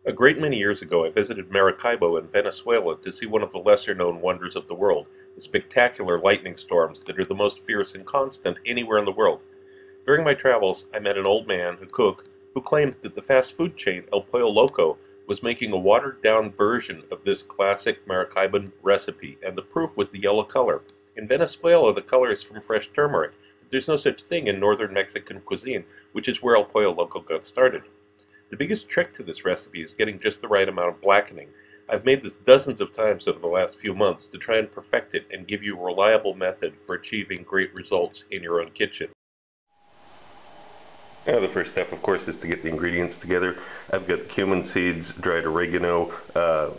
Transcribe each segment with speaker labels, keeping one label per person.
Speaker 1: A great many years ago I visited Maracaibo in Venezuela to see one of the lesser-known wonders of the world, the spectacular lightning storms that are the most fierce and constant anywhere in the world. During my travels, I met an old man, a cook, who claimed that the fast food chain El Pollo Loco was making a watered-down version of this classic Maracaiban recipe, and the proof was the yellow color. In Venezuela, the color is from fresh turmeric, but there's no such thing in northern Mexican cuisine, which is where El Pollo Loco got started. The biggest trick to this recipe is getting just the right amount of blackening. I've made this dozens of times over the last few months to try and perfect it and give you a reliable method for achieving great results in your own kitchen.
Speaker 2: Now the first step, of course, is to get the ingredients together. I've got cumin seeds, dried oregano,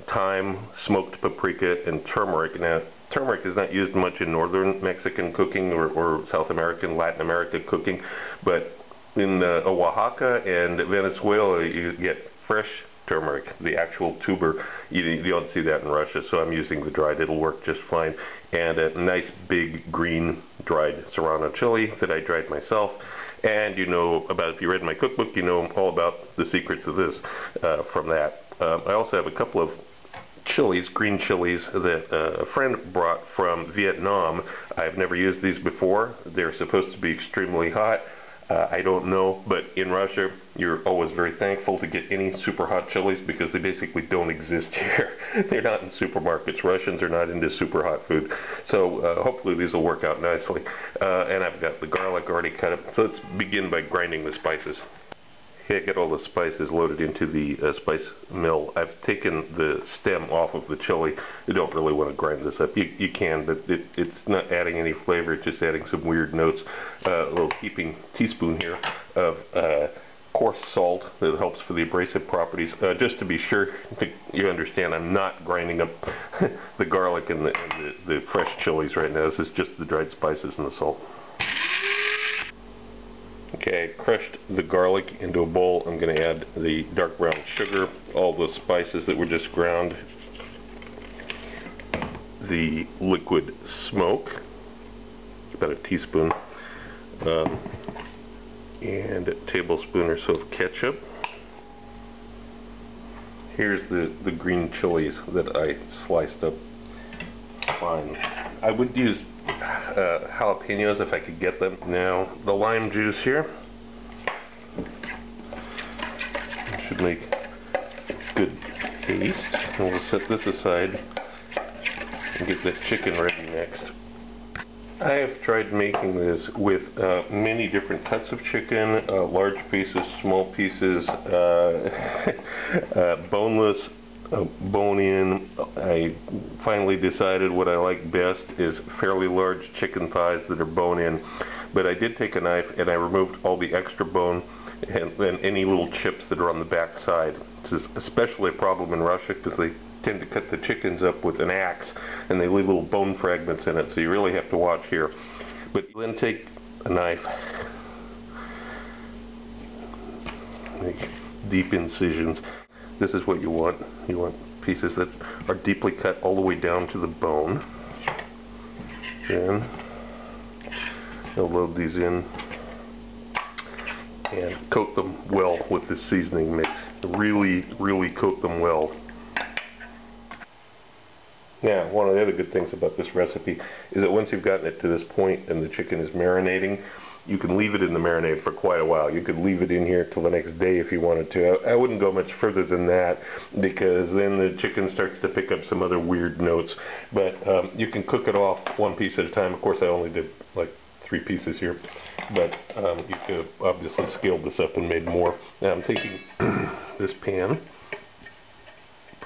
Speaker 2: thyme, smoked paprika, and turmeric. Now, turmeric is not used much in northern Mexican cooking or South American, Latin America cooking, but in Oaxaca and Venezuela, you get fresh turmeric, the actual tuber. You don't see that in Russia, so I'm using the dried. It'll work just fine. And a nice big green dried serrano chili that I dried myself. And you know about, if you read my cookbook, you know all about the secrets of this from that. I also have a couple of chilies, green chilies, that a friend brought from Vietnam. I've never used these before. They're supposed to be extremely hot. I don't know, but in Russia, you're always very thankful to get any super hot chilies because they basically don't exist here. They're not in supermarkets. Russians are not into super hot food. So hopefully these will work out nicely. And I've got the garlic already cut up. So let's begin by grinding the spices. Okay, get all the spices loaded into the spice mill. I've taken the stem off of the chili. You don't really want to grind this up. You can, but it's not adding any flavor. It's just adding some weird notes. A little heaping teaspoon here of coarse salt that helps for the abrasive properties. Just to be sure you understand, I'm not grinding up the garlic and the fresh chilies right now. This is just the dried spices and the salt. Okay, I crushed the garlic into a bowl. I'm going to add the dark brown sugar, all the spices that were just ground, the liquid smoke, about a teaspoon, and a tablespoon or so of ketchup. Here's the green chilies that I sliced up fine. I would use jalapenos if I could get them. Now the lime juice here should make good paste, and we'll set this aside and get the chicken ready next. I have tried making this with many different cuts of chicken, large pieces, small pieces, boneless, bone-in. I finally decided what I like best is fairly large chicken thighs that are bone-in. But I did take a knife and I removed all the extra bone and any little chips that are on the back side. This is especially a problem in Russia because they tend to cut the chickens up with an axe and they leave little bone fragments in it, so you really have to watch here. But then take a knife, make deep incisions. This is what you want. You want pieces that are deeply cut all the way down to the bone. Then you'll load these in and coat them well with this seasoning mix. Really, really coat them well. Now, one of the other good things about this recipe is that once you've gotten it to this point and the chicken is marinating, you can leave it in the marinade for quite a while. You could leave it in here till the next day if you wanted to. I wouldn't go much further than that because then the chicken starts to pick up some other weird notes. But you can cook it off one piece at a time. Of course, I only did like 3 pieces here, but you could have obviously scaled this up and made more. Now I'm taking this pan.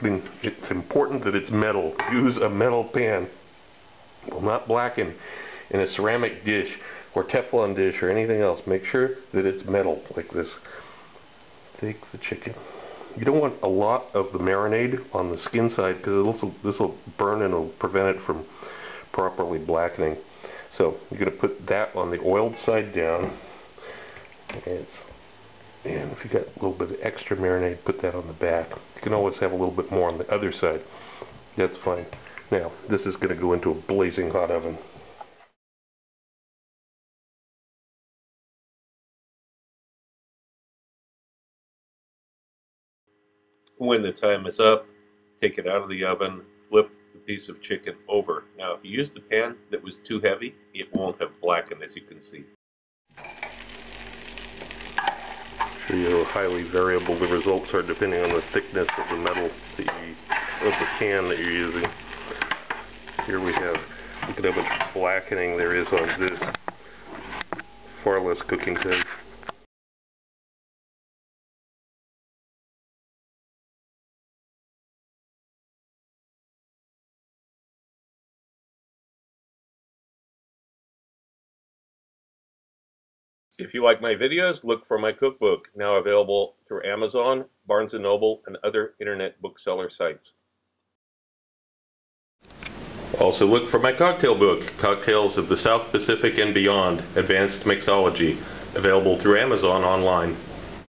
Speaker 2: It's important that it's metal. Use a metal pan. Will not blacken. In a ceramic dish or Teflon dish or anything else, make sure that it's metal like this. Take the chicken. You don't want a lot of the marinade on the skin side because this will burn and it'll prevent it from properly blackening. So you're going to put that on the oiled side down. And if you got a little bit of extra marinade, put that on the back. You can always have a little bit more on the other side. That's fine. Now, this is going to go into a blazing hot oven.
Speaker 1: When the time is up, take it out of the oven, flip the piece of chicken over. Now, if you used a pan that was too heavy, it won't have blackened, as you can see.
Speaker 2: Show you how highly variable the results are depending on the thickness of the metal that of the pan that you're using. Here we have, look at how much blackening there is on this. Far less cooking time.
Speaker 1: If you like my videos, look for my cookbook, now available through Amazon, Barnes & Noble, and other internet bookseller sites. Also look for my cocktail book, Cocktails of the South Pacific and Beyond, Advanced Mixology, available through Amazon online.